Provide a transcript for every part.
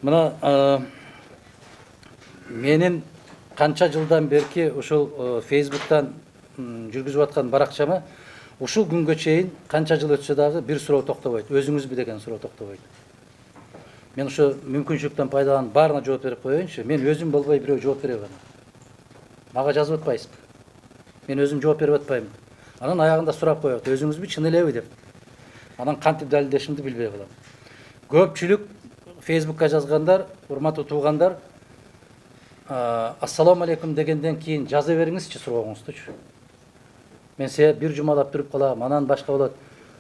Мына менин канча жылдан берки ушул Facebook'тан жүргүзүп аткан баракчама ушул күнгө чейин канча жыл өтсө дагы бир суроо токтобойт. Өзүңүзбү деген суроо токтобойт. Мен ошо мүмкүнчүлүктөн пайдаланып баарына жооп берип коеюнчу. Мен өзүм болбой бирөө жооп береби ана. Мага жазып атпайсызбы? Мен өзүм жооп берип атпаймынбы? Анан аягында сурап коет, өзүңүзбү чын элеби деп. Анан кантип далилдешимди билбей калам. Көпчүлүк Facebook'ка жазгандар, урматтуу туугандар, ассалому алейкум дегенден кийин жаза бериңизчи сурооңуздучу. Мен силерге бир жумалап туруп калам, анан башка болот.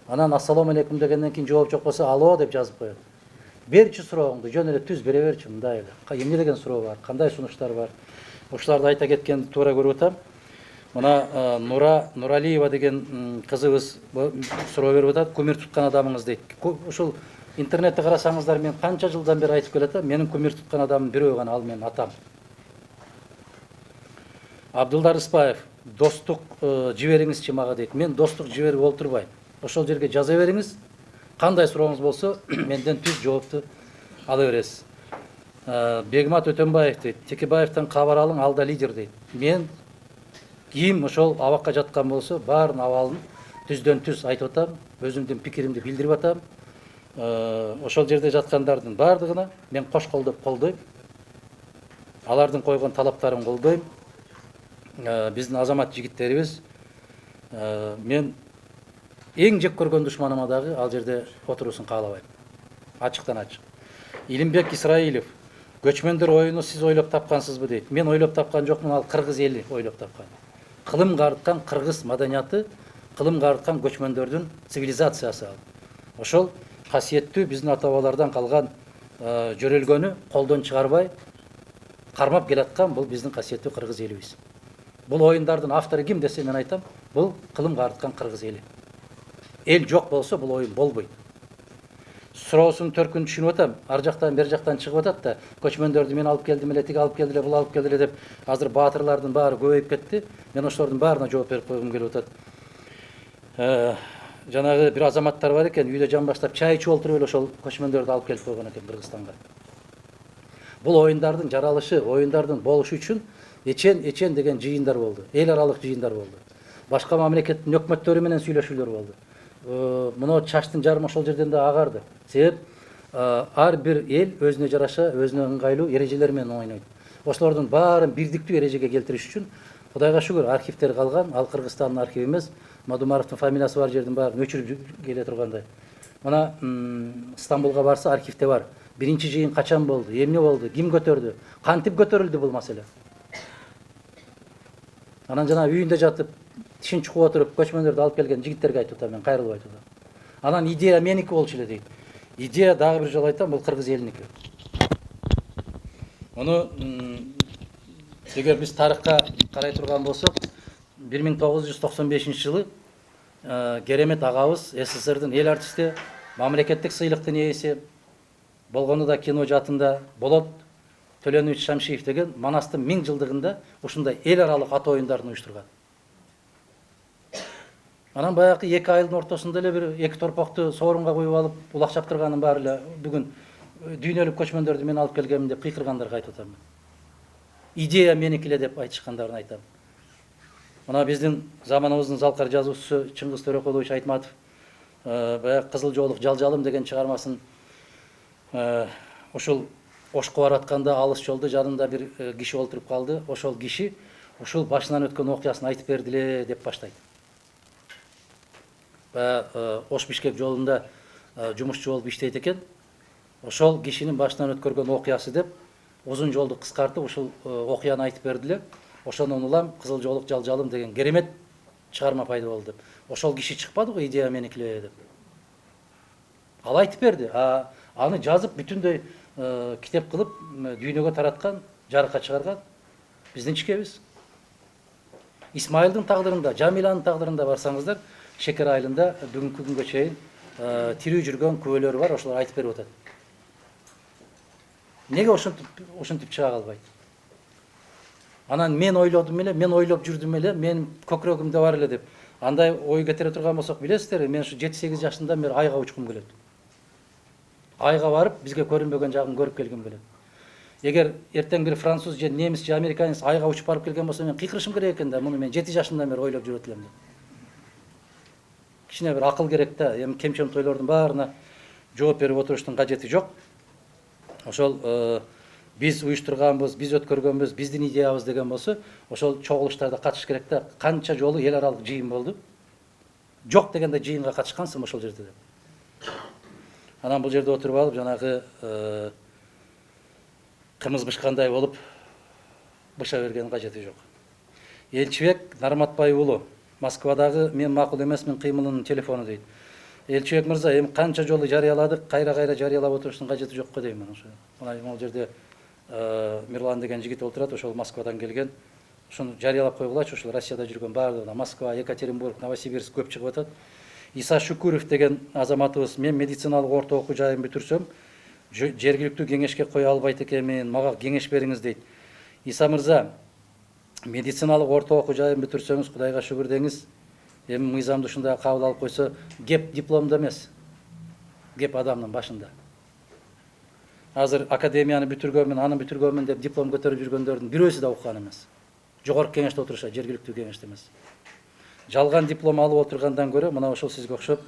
Анан ассалому алейкум дегенден кийин жооп жок болсо, алло деп жазып коет. Берчи сурооңду, жөн эле түз бере берчи, мындай эле. Эмне деген суроо бар, кандай сунуштар бар. Ушуларды айта кеткенди туура көрүп атам. Мына Нуралиева деген кызыбыз суроо берип атат, кумир туткан адамыңыз дейт. Ушул интернетте карасаңыздар, мен канча жылдан бери айтып келатам, менин кумир туткан адамым бирөө гана, ал менин атам. Абдулла Рыспаев, достук жибериңизчи мага дейт. Мен достук жиберип олтурбайм. Ошол жерге жаза бериңиз. Кандай сурооңуз болсо, менден түз жоопту ала бересиз. Бегмат Өтөнбаев дейт. Текебаевтан кабар алың, ал да лидер дейт. Мен ким ошол абакка жаткан болсо, баарын абалын түздөн түз айтып атам, өзүмдүн пикиримди билдирип атам. Ошол жерде жаткандардын баардыгына мен кош колдоп колдойм. Алардын койгон талаптарын колдойм. Биздин азамат жигиттерибиз, мен эң жек көргөн душманыма дагы ал жерде отурусун каалабайм. Ачыктан ачык. Илимбек Исраилов, көчмөндөр оюну сиз ойлоп тапкансызбы дейт. Мен ойлоп тапкан жокмун, ал кыргыз эли ойлоп тапкан. Кылым карыткан кыргыз маданияты, кылым карыткан көчмөндөрдүн цивилизациясы ал. Ошол касиеттүү биздин ата бабалардан калган жөрөлгөнү колдон чыгарбай кармап келаткан бул биздин касиеттүү кыргыз элибиз. Бул оюндардын автору ким десе, мен айтам, бул кылым карыткан кыргыз эли. Эл жок болсо бул оюн болбойт. Суроосунун төркүнүн түшүнүп атам. Ар жактан бер жактан чыгып атат да, көчмөндөрдү мен алып келдим эле, тиги алып келди эле, бул алып келди эле деп, азыр баатырлардын баары көбөйүп кетти. Мен ошолордун баарына жооп берип койгум келип атат. Жанагы бир азаматтар бар экен, үйдө жан баштап чай ичип олтуруп эле ошол көчмөндөрдү алып келип койгон экен Кыргызстанга. Бул оюндардын жаралышы, оюндардын болушу үчүн эчен деген жыйындар болду. Эл аралык жыйындар болду. Башка мамлекеттин өкмөттөрү менен сүйлөшүүлөр болду. Мына чачтын жарымы ошол жерден да агарды. Себеп ар бир эл өзүнө жараша, өзүнө ыңгайлуу эрежелер менен ойнойт. Ошолордун баарын бирдиктүү эрежеге келтириш үчүн Кудайга шүгүр архивдер калган. Ал Кыргызстандын архиви эмес, Мадумаровдун фамилиясы бар жердин баарын өчүрүп келе тургандай. Мына Стамбулга барса архивде бар. Биринчи жыйын качан болду, эмне болду, ким көтөрдү, кантип көтөрүлдү бул маселе. Анан жана үйүндө жатып, тишин чукуп отуруп, көчмөндөрдү алып келген жигиттерге айтып атам, мен кайрылып айтып атам. Анан идея меники болчу эле дейт. Идея дагы бир жолу айтам, бул кыргыз элиники. Муну эгер биз тарыхка карай турган болсок, 1995 жылы Керемет агабыз, СССРдын эл артисти, мамлекеттик сыйлыктын ээси, болгону да кино жаатында Болот Төлөнүч Шамшиев деген Манастын 1000 жылдыгында ушундай эл аралык ат оюндарын уюштурган. Анан баягы 2 айылдын ортосунда эле бир 2 торпокту соорунга коюп алып, улак чаптырганын баары эле бүгүн дүйнөлүк көчмөндөрдү мен алып келгем деп кыйкыргандарга айтып атам. Идея меники эле деп айтышкандарын айтам. Мына биздин заманыбыздын залкар жазуучусу Чыңгыз Төрөкулович Айтматов баягы Кызыл жоолук жалжалым деген чыгармасын ушул Ошко барып атканда алыс жолдо жанында бир киши олтуруп калды. Ошол киши ушул башынан өткөн окуясын айтып берди эле деп баштайт. Ош Бишкек жолунда жумушчу болуп иштейт экен. Ошол кишинин башынан өткөргөн окуясы деп узун жолду кыскартып ушул окуяны айтып берди эле. Ошондон улам Кызыл жоолук жалжалым деген керемет чыгарма пайда болду деп. Ошол киши чыкпады го, идея меники эле деп. Ал айтып берди. Аны жазып бүтүндөй китеп кылып дүйнөгө тараткан, жарыкка чыгарган биздин чикебиз. Исмайылдын тагдырында, Жамиланын тагдырында барсаңыздар, Шекер айылында бүгүнкү күнгө чейин тирүү жүргөн күбөлөр бар, ошолор айтып берип атат. Неге ошентип чыга калбайт? Анан мен ойлодум эле, мен ойлоп жүрдүм эле, мен көкүрөгүмдө бар эле деп. Андай ой кетире турган болсок, билесиздер, мен ушу 7-8 жашымдан бери айга учкум келет. айга барып бизге көрүнбөгөн жагын көрүп келгим келет. Эгер эртең бир француз же немис же американец айга учуп барып келген болсо мен кыйкырышым керек экен да, муну мен 7 жашымдан бери ойлоп жүрөт элем да. Кичине бир акыл керек да. Эми кемчем тойлордун баарына жооп берип отуруштун кажети жок. Ошол биз уюштурганбыз, биз өткөргөнбүз, биздин идеябыз деген болсо, ошол чогулуштарда катышыш керек да. Канча жолу эл аралык жыйын болду. Жок дегенде жыйынга катышкансың ошол жерде деп. Анан бул жерде отуруп алып жанагы кымыз бышкандай болуп быша берген кажети жок. Элчибек Нарматбай уулу Москвадагы мен макул эмесмин кыймылынын телефону дейт. Элчибек мырза, эми канча жолу жарыяладык, кайра жарыялап отуруштун кажети жок го деймин. Мына могул жерде Мирлан деген жигит отурат, ошол Москвадан келген. Ошону жарыялап койгулачы, ошол Россияда жүргөн баардыгына. Москва, Екатеринбург, Новосибирск көп чыгып атат. Иса Шукуров деген азаматыбыз, мен медициналык орто окуу жайын бүтүрсөм, жергиликтүү кеңешке кое албайт экенмин, мага кеңеш бериңиз дейт. Иса мырза, медициналык орто окуу жайын бүтүрсөңүз, Кудайга шүгүр деңиз. Эми мыйзамды ушундай кабыл алып койсо, кеп дипломдо эмес, кеп адамдын башында. Азыр академияны бүтүргөнмүн, аны бүтүргөнмүн деп диплом көтөрүп жүргөндөрдүн бирөөсү да уккан эмес. Жогорку кеңеште отурушат, жергиликтүү кеңеште эмес. Жалган диплом алып отургандан көрө, мына ошол сизге окшоп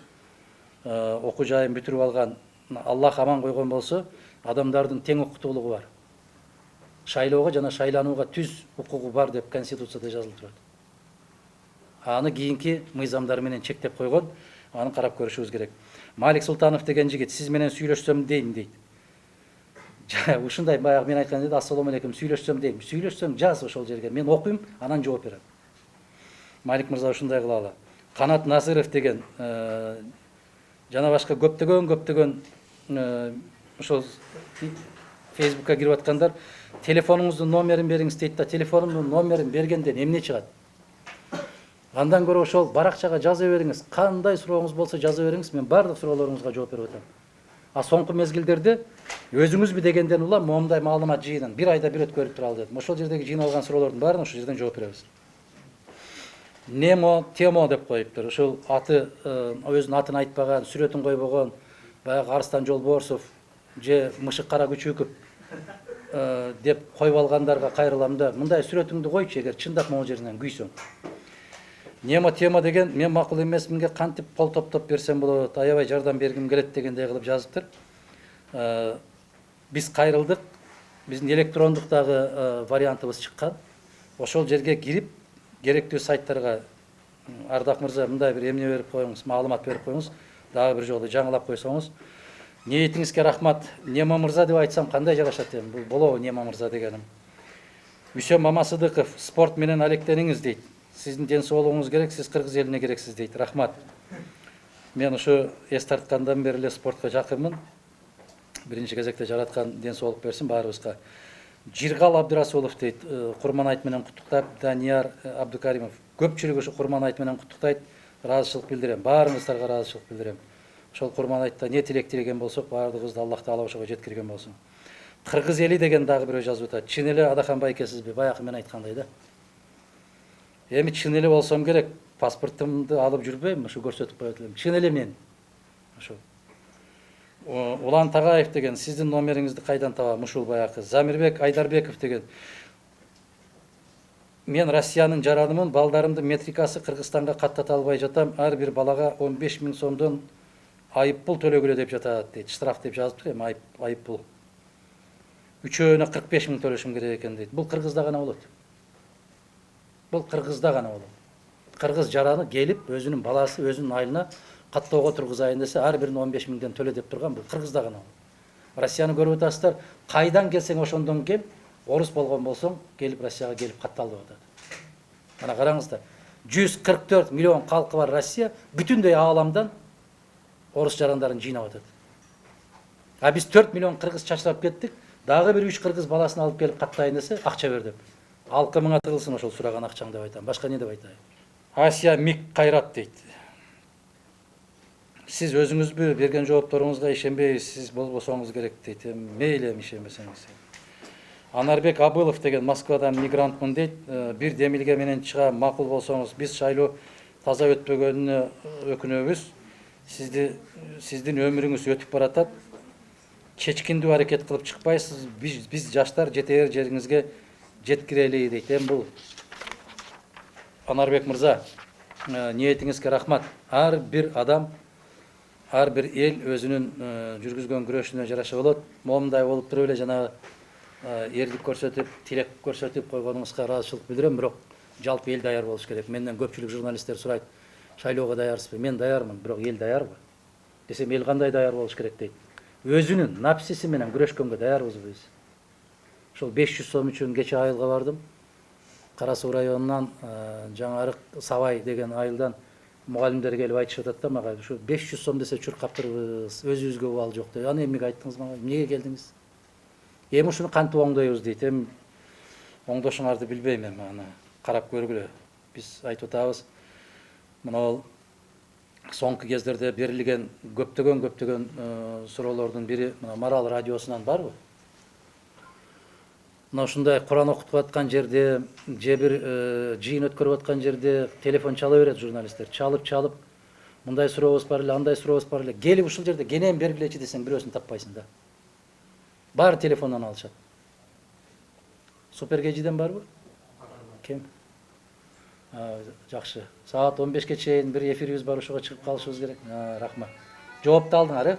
окуу жайын бүтүрүп алган, Аллах аман койгон болсо, адамдардын тең укуктуулугу бар. Шайлоого жана шайланууга түз укугу бар деп Конституцияда жазылып турат. Аны кийинки мыйзамдар менен чектеп койгон, аны карап көрүшүбүз керек. Малик Султанов деген жигит, сиз менен сүйлөшсөм дейм дейт. Ушундай баягы мен айткан эле, ассалому алейкум, сүйлөшсөм дейм. Сүйлөшсөң жаз ошол жерге, мен окуйм, анан жооп берем. Малик мырза ушундай кылалы. Канат Назыров деген жана башка көптөгөн ошол Фейсбукка кирип аткандар, телефонуңуздун номерин бериңиз дейт да, телефонумдун номерин бергенден эмне чыгат? Андан көрө ошол баракчага жаза бериңиз, кандай сурооңуз болсо жаза бериңиз, мен бардык суроолоруңузга жооп берип атам. Соңку мезгилдерде өзүңүзбү дегенден улам момундай маалымат жыйынын бир айда бир өткөрүп туралы дедим. Ошол жердеги жыйналган суроолордун баарына ошол жерден жооп беребиз. Немо, Темо деп коюптур. Ошол аты өзүнүн атын айтпаган, сүрөтүн койбогон, баягы Арыстан Жолборсов же Мышык Кара Күчүков деп коюп алгандарга кайрылам да, мындай сүрөтүңдү койчу, эгер чындап могул жеринен күйсөң. Немо Тема деген, мен макул эмесминге кантип кол топтоп берсем болот, аябай жардам бергим келет дегендей кылып жазыптыр. Биз кайрылдык, биздин электрондуктагы вариантыбыз чыккан. Ошол жерге кирип, керектүү сайттарга Ардак мырза мындай бир эмне берип коюңуз, маалымат берип коюңуз, дагы бир жолу жаңылап койсоңуз. Ниетиңизге рахмат. Немо мырза деп айтсам кандай жарашат эми? Бул болобу Немо мырза дегеним. Үсен Мамасыдыков, спорт менен алектениңиз дейт. Сиздин ден соолугуңуз керек, сиз кыргыз элине керексиз дейт. Рахмат. Мен ушу эс тарткандан бери эле спортко жакынмын. Биринчи кезекте жараткан ден соолук берсин баарыбызга. Жиргал Абдырасулов дейт, Курман айт менен куттуктап, Данияр Абдукаримов. Көпчүлүк ушу Курман айт менен куттуктайт, ыраазычылык билдирем. Баарыңыздарга ыраазычылык билдирем. Ошол Курман айтта не тилек тилеген болсок, баардыгыбызды Аллах Таала ошого жеткирген болсун. Кыргыз эли деген дагы бирөө жазып атат. Чын эле Адахан байкесизби? Баягы мен айткандай да. Эми чын эле болсом керек, паспортумду алып жүрбөйм, ушу көрсөтүп коет элем. Чын эле мен. Ошо. Улан Тагаев деген, сиздин номериңизди кайдан табам? Ушул баягы. Замирбек Айдарбеков деген. Мен Россиянын жаранымын, балдарымдын метрикасы Кыргызстанга каттата албай жатам. Ар бир балага 15 000 сомдон айыппул төлөгүлө деп жатат дейт. Штраф деп жазыптыр эми, айыппул. Үчөөнө 45 000 төлөшүм керек экен дейт. Бул Кыргызда гана болот. Бул Кыргызда гана болот. Кыргыз жараны келип, өзүнүн баласы, өзүнүн айылына каттоого тургузайын десе, ар бирин 15 000ден төлө деп турган, бул Кыргызда гана болот. Россияны көрүп атасыздар, кайдан келсең ошондон кел, орус болгон болсоң, келип Россияга келип каттал деп атат. Мына караңыздар, 144 миллион калкы бар Россия, бүтүндөй ааламдан орус жарандарын жыйнап атат. Биз 4 миллион кыргыз чачырап кеттик, дагы бир 3 кыргыз баласын алып келип каттайын десе, акча бер деп. Алкымыңа тыгылсын ошол сураган акчаң деп айтам. Башка не деп айтайын? Асия Мик Кайрат дейт. Сиз өзүңүзбү берген жоопторуңузга ишенбей, сиз болбосоңуз керек дейт. Мейли эми ишенбесеңиз. Анарбек Абылов деген, Москвадан мигрантмын дейт. Бир демилге менен чыгам, макул болсоңуз, биз шайлоо таза өтпөгөнүнө өкүнөбүз. Сиздин өмүрүңүз өтүп баратат. чечкиндүү аракет кылып чыкпайсыз. Биз жаштар жетер жериңизге жеткирели дейт. Эми бул Анарбек мырза, ниетиңизге рахмат. Ар бир адам, ар бир эл өзүнүн жүргүзгөн күрөшүнө жараша болот. Момундай болуп туруп эле жанагы эрлик көрсөтүп, тилек көрсөтүп койгонуңузга ыраазычылык билдирем, бирок жалпы эл даяр болуш керек. Менден көпчүлүк журналисттер сурайт, шайлоого даярсызбы? Мен даярмын, бирок эл даярбы? Десем, эл кандай даяр болуш керек дейт. Өзүнүн напсиси менен күрөшкөнгө даярбызбы биз? Ошол 500 сом үчүн кече айылга бардым. Кара Суу районунан жаңы Сабай деген айылдан мугалимдер келип айтышып атат да мага, ушу 500 сом десе чуркаптырбыз, өзүбүзгө убал жок деп. Аны эмнеге айттыңыз мага? Эмнеге келдиңиз? Эми ушуну кантип оңдойбуз дейт. Эми оңдошуңарды билбейм, эми аны карап көргүлө. Биз айтып атабыз, мына соңку кездерде берилген көптөгөн суроолордун бири мына Марал радиосунан барбы? Мына ушундай Куран окутуп аткан жерде, же бир жыйын өткөрүп аткан жерде телефон чала берет журналисттер. Чалып, мындай сурообуз бар эле, андай сурообуз бар эле. Келип ушул жерде кенен бергилечи десең, бирөөсүн таппайсың да. Баары телефондон алышат. Суперкежиден барбы? Кем? Жакшы. Саат 15ке чейин бир эфирибиз бар, ошого чыгып калышыбыз керек. Рахмат. Жоопту алдыңар,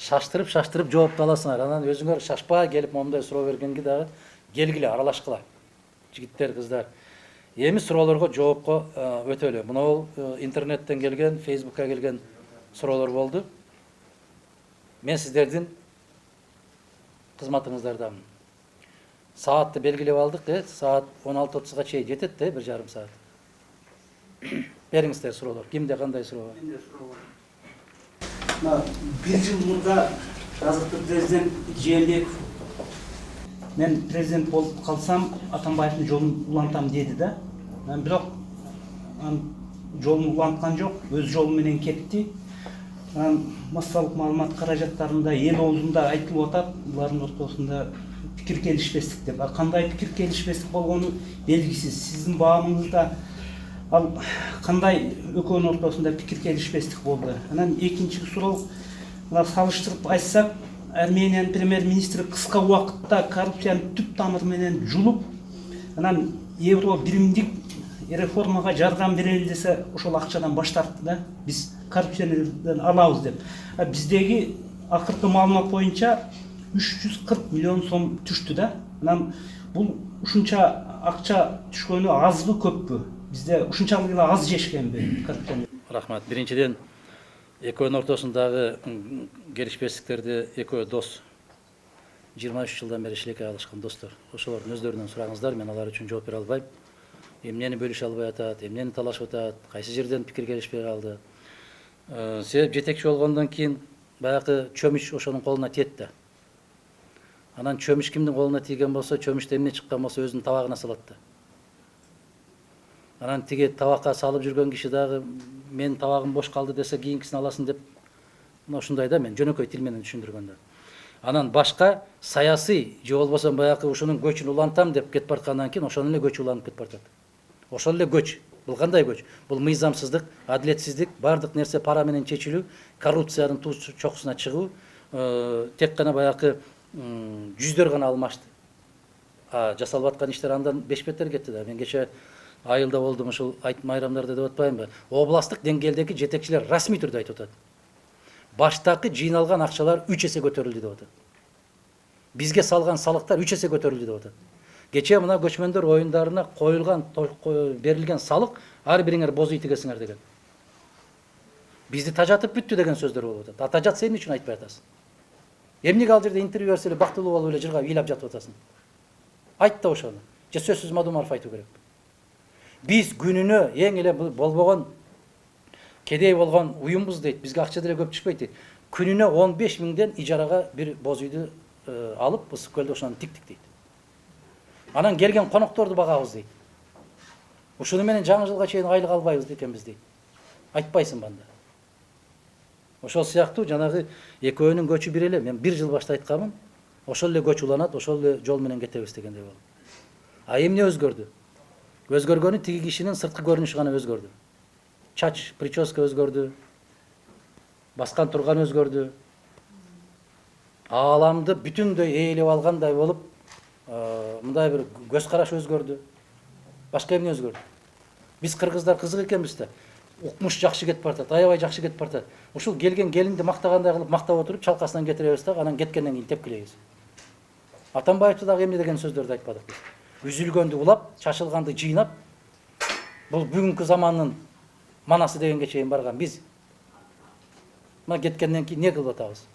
шаштырып жоопту аласыңар. Анан өзүңөр шашпай келип момундай суроо бергенге дагы келгиле, аралашкыла. Жигиттер, кыздар. Эми суроолорго жоопко өтөлү. Мына интернеттен келген, Фейсбукка келген суроолор болду. Мен сиздердин кызматыңыздардамын. Саатты белгилеп алдык, саат 16:30га чейин жетет да, 1,5 саат. Бериңиздер суроолор. Кимде кандай суроо бар? Менде суроо бар. Бир жыл мурда азыркы президент Жээнбеков мен президент болуп калсам Атамбаевдин жолун улантам деди да. Бирок жолун уланткан жок, өз жолу менен кетти. Массалык маалымат каражаттарында эл оозунда айтылып атат, булардын ортосунда пикир келишпестик деп. Кандай пикир келишпестик болгону белгисиз. Сиздин баамыңызда ал кандай экөөнүн ортосунда пикир келишпестик болду? Анан экинчи суроо, салыштырып айтсак, Армениянын премьер-министри кыска убакытта коррупциянын түп тамыры менен жулуп, анан евро биримдик реформага жардам берели десе, ошол акчадан баш тартты да. Биз коррупциядан алабыз деп. Биздеги акыркы маалымат боюнча 340 миллион сом түштү да. Анан бул ушунча акча түшкөнү азбы, көппү? Бизде ушунчалык эле аз жешкенби коррупцияны? Рахмат. Биринчиден, экөөнүн ортосундагы келишпестиктерди экөө дос. 23 жылдан бери шилекей алышкан достор. Ошолордун өздөрүнөн сураңыздар, мен алар үчүн жооп бере албайм. Эмнени бөлүшө албай атат, эмнени талашып атат, кайсы жерден пикир келишпей калды. Себеп жетекчи болгондон кийин баягы чөмүч ошонун колуна тиет да. Анан чөмүч кимдин колуна тийген болсо, чөмүчтө эмне чыккан болсо өзүнүн табагына салат да. Анан тиги табакка салып жүргөн киши дагы мен табагым бош калды десе, кийинкисин аласың деп, мына ушундай да, мен жөнөкөй тил менен түшүндүргөндө. Анан башка саясий же болбосо баягы ушунун көчүн улантам деп кетип барткандан кийин ошонун эле көчү уланып кетип баратат. Ошол эле көч. Бул кандай көч? Бул мыйзамсыздык, адилетсиздик, бардык нерсе пара менен чечилүү, коррупциянын туз чокусуна чыгуу, тек гана баягы жүздөр гана алмашты. Жасалып аткан иштер андан бешбеттер кетти да. Мен кече айылда болдум, ушул айт майрамдарда деп атпаймынбы? Областтык деңгээлдеги жетекчилер расмий түрдө айтып атат. Баштакы жыйналган акчалар 3 эсе көтөрүлдү деп атат. Бизге салган салыктар 3 эсе көтөрүлдү деп атат. Кече мына көчмөндөр оюндарына коюлган, берилген салык ар бириңер боз үй тигесиңер деген. Бизди тажатып бүттү деген сөздөр болуп атат. Тажатса эмне үчүн айтпай атасың? Эмнеге ал жерде интервью берсе эле бактылуу болуп эле жыргап ыйлап жатып атасың? Айт да ошону. Же сөзсүз Мадумаров айтуу керек. Биз күнүнө эң эле болбогон кедей болгон уюмбуз дейт. Бизге акча деле көп түшпөйт дейт. Күнүнө 15 миңден ижарага бир боз үйдү алып, ысык көлдө ошону тиктик дейт. Анан келген конокторду багабыз дейт. Ушуну менен жаңы жылга чейин айлык албайбыз экенбиз дейт. Айтпайсың банда. Ошол сыяктуу жанагы экөөнүн көчү бир эле. Мен 1 жыл башта айтканмын. Ошол эле көч уланат, ошол эле жол менен кетебиз дегендей болду. Эмне өзгөрдү? Өзгөргөнү тиги кишинин сырткы көрүнүшү гана өзгөрдү. Чач, прическа өзгөрдү. Баскан турган өзгөрдү. Ааламды бүтүндөй ээлеп алгандай болуп, мындай бир көз караш өзгөрдү. Башка эмне өзгөрдү? Биз кыргыздар кызык экенбиз да. Укмуш жакшы кетип баратат, аябай жакшы кетип баратат. Ушул келген келинди мактагандай кылып мактап отуруп, чалкасынан кетиребиз да, анан кеткенден кийин тепкилейбиз. Атамбаевди дагы эмне деген сөздөрдү айтпадык биз. Үзүлгөндү улап, чачылганды жыйнап, бул бүгүнкү замандын манасы дегенге чейин барган биз. Мына кеткенден кийин не кылып атабыз?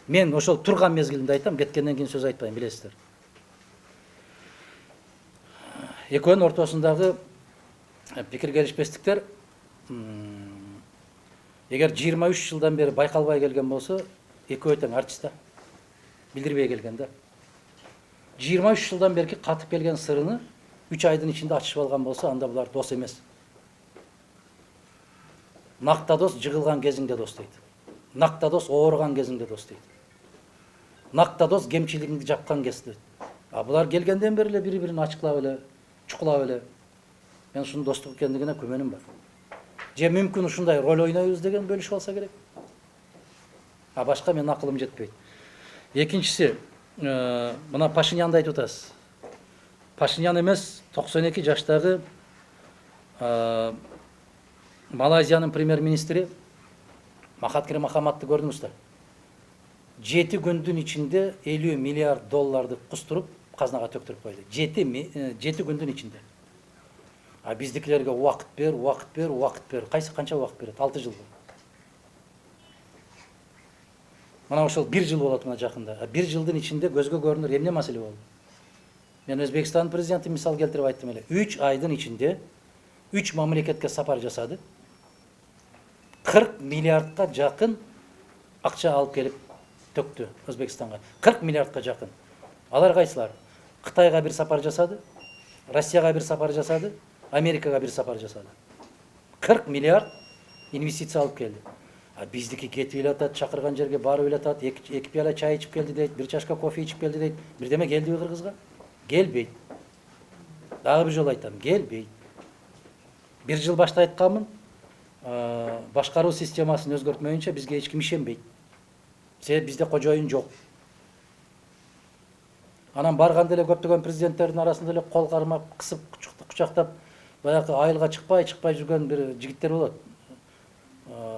Мен ошол турган мезгилинде айтам, кеткенден кийин сөз айтпайм, билесиздер. Экөөнүн ортосундагы пикир келишпестиктер эгер 23 жылдан бери байкалбай келген болсо, экөө тең артист да. Билдирбей келген да. 23 жылдан берки катып келген сырыны 3 айдын ичинде ачышып алган болсо, анда булар дос эмес. Накта дос жыгылган кезиңде дос дейт. Накта дос ооруган кезиңде дос дейт. Накта дос кемчилигиңди жапкан кезде. А булар келгенден бери эле бири-бирин ачыклап эле, чукулап эле. Мен ушунун достук экендигине күмөнүм бар. Же мүмкүн ушундай роль ойнойбуз деген бөлүшүп алса керек. А башка менин акылым жетпейт. Экинчиси, мына Пашинянды айтып атасыз. Пашинян эмес, 92 жаштагы Малайзиянын премьер-министри Махатхир Мохамадты көрдүңүз да. 7 күндүн ичинде 50 миллиард долларды кустуруп, казнага төктүрүп койду. 7 күндүн ичинде. А биздикилерге убакыт бер, убакыт бер, убакыт бер. Кайсы канча убакыт берет? 6 жыл. Мына ошол 1 жыл болот мына жакында. 1 жылдын ичинде көзгө көрүнөр эмне маселе болду? Мен Өзбекстан президенти мисал келтирип айттым эле. 3 айдын ичинде 3 мамлекетке сапар жасады. 40 миллиардка жакын акча алып келип төктү Өзбекстанга. 40 миллиардка жакын. Алар кайсылар? Кытайга бир сапар жасады, Россияга бир сапар жасады, Америкага бир сапар жасады. 40 миллиард инвестиция алып келди. А биздики кетип эле атат, чакырган жерге барып эле атат, 2 пияла чай ичип келди дейт, 1 чашка кофе ичип келди дейт. Бирдеме келдиби Кыргызга? Келбейт. Дагы бир жолу айтам, келбейт. 1 жыл башта айтканмын, башкаруу системасын өзгөртмөйүнчө бизге эч ким ишенбейт. Себеби бизде кожоюн жок. Анан барганда эле көптөгөн президенттердин арасында эле кол кармап, кысып, кучактап, баягы айылга чыкпай жүргөн бир жигиттер болот.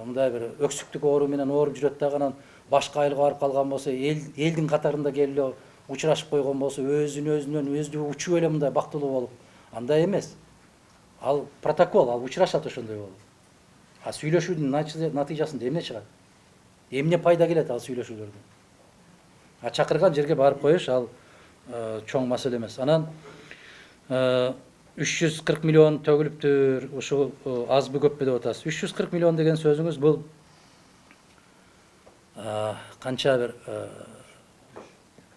Мындай бир өксүктүк оору менен ооруп жүрөт дагы, анан башка айылга барып калган болсо, элдин катарында келип эле учурашып койгон болсо, өзү учуп эле мындай бактылуу болуп. Андай эмес. Ал протокол, ал учурашат ошондой болуп. А сүйлөшүүдүн натыйжасында эмне чыгат? Эмне пайда келет ал сүйлөшүүлөрдөн? А чакырган жерге барып коюш ал чоң маселе эмес. Анан 340 миллион төгүлүптүр, ушул азбы көппү деп атасыз. 340 миллион деген сөзүңүз бул канча бир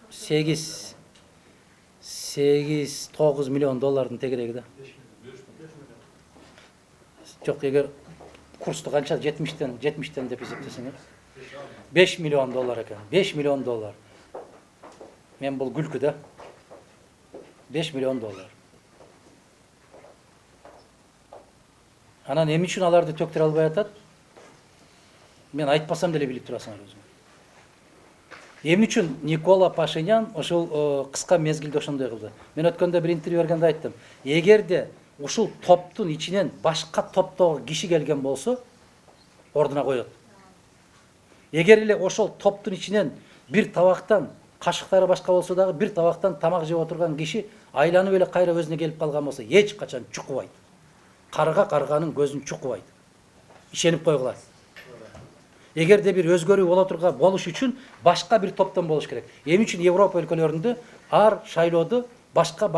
8-9 миллион доллардын тегереги да. Жок, эгер курсту канча 70тен деп эсептесеңер 5 миллион доллар экен. 5 миллион доллар. Мен бул күлкү да. 5 миллион доллар. Анан эмне үчүн аларды төктүрө албай атат? Мен айтпасам деле билип турасыңар өзүңөр. Эмне үчүн Никола Пашинян ошол кыска мезгилде ошондой кылды? Мен өткөндө бир интервью бергенде айттым. Эгерде ушул топтун ичинен башка топтогу киши келген болсо, ордуна коет. Эгер эле ошол топтун ичинен бир табактан кашыктары башка болсо дагы бир табактан тамак жеп отурган киши айланып эле кайра өзүнө келип калган болсо, эч качан чукубайт. Карга карганын көзүн чукубайт. Ишенип койгула. Эгерде бир өзгөрүү болуш үчүн башка бир топтон болуш керек. Эмне үчүн Европа өлкөлөрүндө ар шайлоодо башка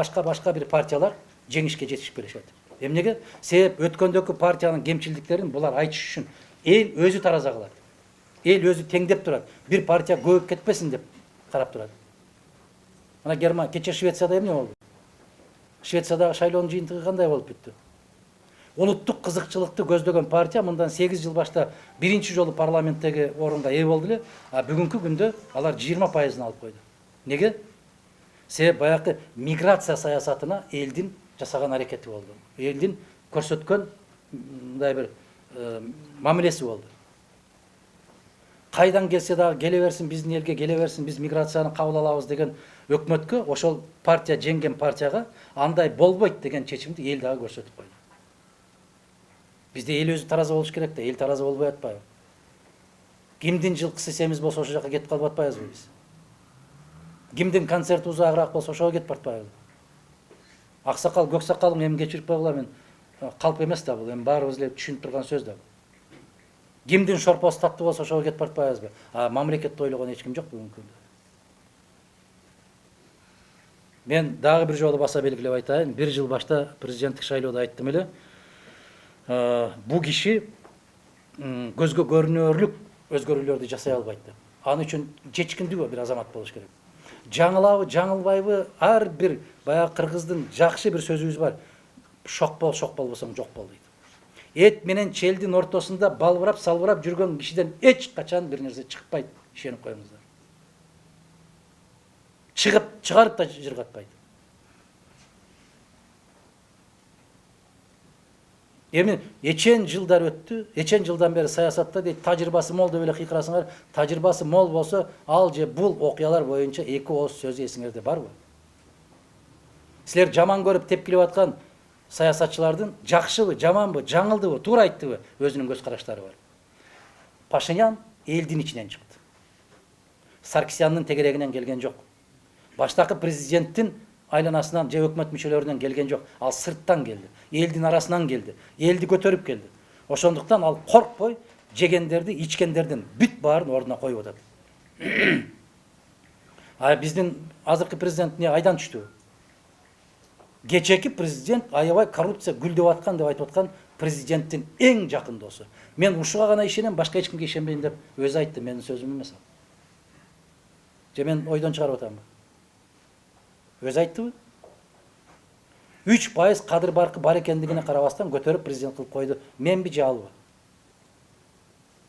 бир партиялар жеңишке жетишип келишет. Эмнеге? Себеп өткөндөгү партиянын кемчилдиктерин булар айтыш үчүн эл өзү тараза кылат. Эл өзү теңдеп турат. Бир партия көбөйүп кетпесин деп карап турат. Ана кече Швецияда эмне болду? Швециядагы шайлоонун жыйынтыгы кандай болуп бүттү? Улуттук кызыкчылыкты көздөгөн партия мындан 8 жыл башта биринчи жолу парламенттеги орунга ээ болду эле, а бүгүнкү күндө алар 20% алып койду. Неге? Себеп баягы миграция саясатына элдин жасаган аракети болду. Элдин көрсөткөн мындай бир мамилеси болду. кайдан келсе дагы келе берсин, биздин элге келе берсин, биз миграцияны кабыл алабыз деген өкмөткө, ошол партия жеңген партияга андай болбойт деген чечимди эл дагы көрсөтүп койду. Бизде эл өзү тараза болуш керек да, эл тараза болбой атпайбы? Кимдин жылкысы семиз болсо ошол жака кетип калып атпайбызбы биз? Кимдин концерти узагыраак болсо ошого кетип атпайбызбы? Аксакал, көк сакалың эми кечирип койгула, мен калп эмес да бул, эми баарыбыз эле түшүнүп турган сөз да. Кимдин шорпосу таттуу болсо ошого кетип атпайбызбы? Мамлекетти ойлогон эч ким жок бүгүнкү күндө. Мен дагы бир жолу баса белгилеп айтайын, 1 жыл башта президенттик шайлоодо айттым эле. Бул киши көзгө көрүнөрлүк өзгөрүүлөрдү жасай албайт деп. Аны үчүн чечкиндүү бир азамат болуш керек. Жаңылабы, жаңылбайбы, ар бир баягы кыргыздын жакшы бир сөзүбүз бар. Шок болбосоң жок бол дейт. Эт менен челдин ортосунда балбырап, салбырап жүргөн кишиден эч качан бир нерсе чыкпайт, ишенип коюңуздар. Чыгарып да жыргатпайт. Эми эчен жылдар өттү, эчен жылдан бери саясатта дейт, тажрыйбасы мол деп эле кыйкырасыңар. Тажрыйбасы мол болсо, ал же бул окуялар боюнча 2 ооз сөз эсиңерде барбы? Силер жаман көрүп тепкилеп аткан саясатчылардын жакшыбы, жаманбы, жаңылдыбы, туура айттыбы, өзүнүн көз караштары бар. Пашинян элдин ичинен чыкты. Саркисяндын тегерегинен келген жок. Баштакы президенттин айланасынан же өкмөт мүчөлөрүнөн келген жок. Ал сырттан келди. Элдин арасынан келди. Элди көтөрүп келди. Ошондуктан ал коркпой жегендерди, ичкендердин бүт баарын ордуна коюп атат. Биздин азыркы президент не айдан түштү? Кечеки президент аябай коррупция гүлдөп аткан деп айтып аткан президенттин эң жакын досу. Мен ушуга гана ишенем, башка эч кимге ишенбейм деп өзү айтты, менин сөзүм эмес ал. Же мен ойдон чыгарып атамбы? Өзү айттыбы? 3% кадыр баркы бар экендигине карабастан көтөрүп президент кылып койду. Менби же албы?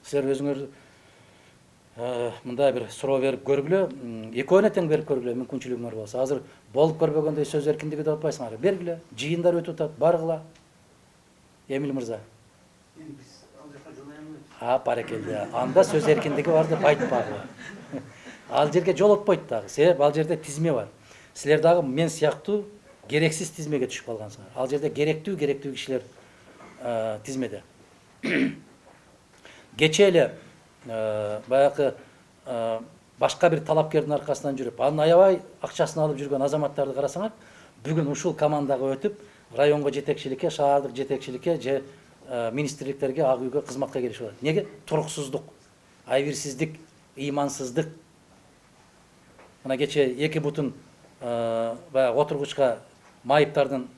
Силер өзүңөр мындай бир суроо берип көргүлө, экөөнө тең берип көргүлө, мүмкүнчүлүгүңөр болсо. Азыр болуп көрбөгөндөй сөз эркиндиги деп атпайсыңар. Бергиле, жыйындар өтүп атат, баргыла. Эмил мырза. Барекелде. Анда сөз эркиндиги бар деп айтпагыла. Ал жерге жолотпойт дагы. Себеп ал жерде тизме бар. Силер дагы мен сыяктуу керексиз тизмеге түшүп калгансыңар. Ал жерде керектүү кишилер тизмеде. Кече эле баягы башка бир талапкердин аркасынан жүрүп, анын аябай акчасын алып жүргөн азаматтарды карасаңар, бүгүн ушул командага өтүп, районго жетекчиликке, шаардык жетекчиликке же министрликтерге, ак үйгө кызматка келишип атат. Неге? Туруксуздук, айбирсиздик, ыймансыздык. Мына кече 2 бутун баягы отургучка майыптардын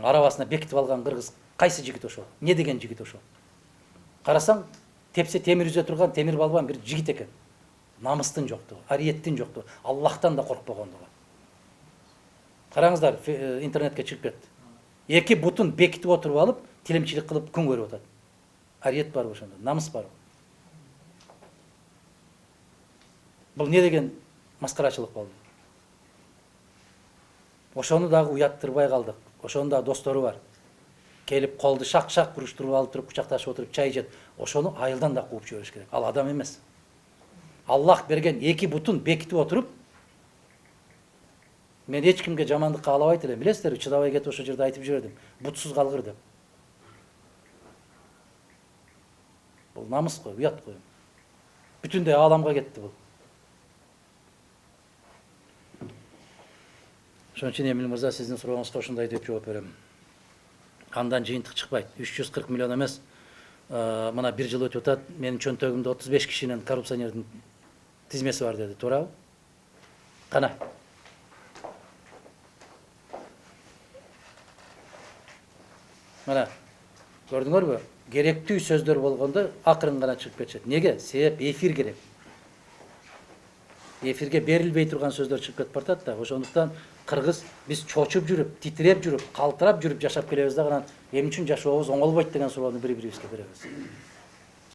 арабасына бекитип алган кыргыз кайсы жигит ошол? Не деген жигит ошол? Карасаң, тепсе темир үзе турган темир балбан бир жигит экен. Намыстын жоктугу, ариеттин жоктугу, Аллахтан да коркпогондугу. Караңыздар, интернетке чыгып кетти. 2 бутун бекитип отуруп алып, тилимчилик кылып күн көрүп атат. Ариет барбы ошондо? Намыс барбы? Бул не деген маскарачылык болду? Ошону дагы уяттырбай калдык. Ошонун дагы достору бар. Келип колду шак-шак буруштуруп алып туруп, кучакташып отуруп чай ичет. Ошону айылдан да кууп жибериш керек. Ал адам эмес. Аллах берген 2 бутун бекитип отуруп, мен эч кимге жамандык каалабайт элем. Билесиздерби, чыдабай кетип ошол жерде айтып жибердим. Бутсуз калгыр деп. Бул намыс кой, уят кой. Бүтүндөй ааламга кетти бул. Ошон үчүн Эмил мырза, сиздин сурооңузга ушундай деп жооп берем. Андан жыйынтык чыкпайт. 340 миллион эмес. Мына 1 жыл өтүп атат. Менин чөнтөгүмдө 35 кишинин коррупционердин тизмеси бар деди. Туурабы? Кана. Мына көрдүңөрбү? Керектүү сөздөр болгондо акырын гана чыгып кетишет. Неге? Себеп эфир керек. Эфирге берилбей турган сөздөр чыгып кетип баратат да. Ошондуктан кыргыз биз чочуп жүрүп, титиреп жүрүп, калтырап жүрүп жашап келебиз да, эмне үчүн жашообуз оңолбойт деген суроону бири-бирибизге беребиз.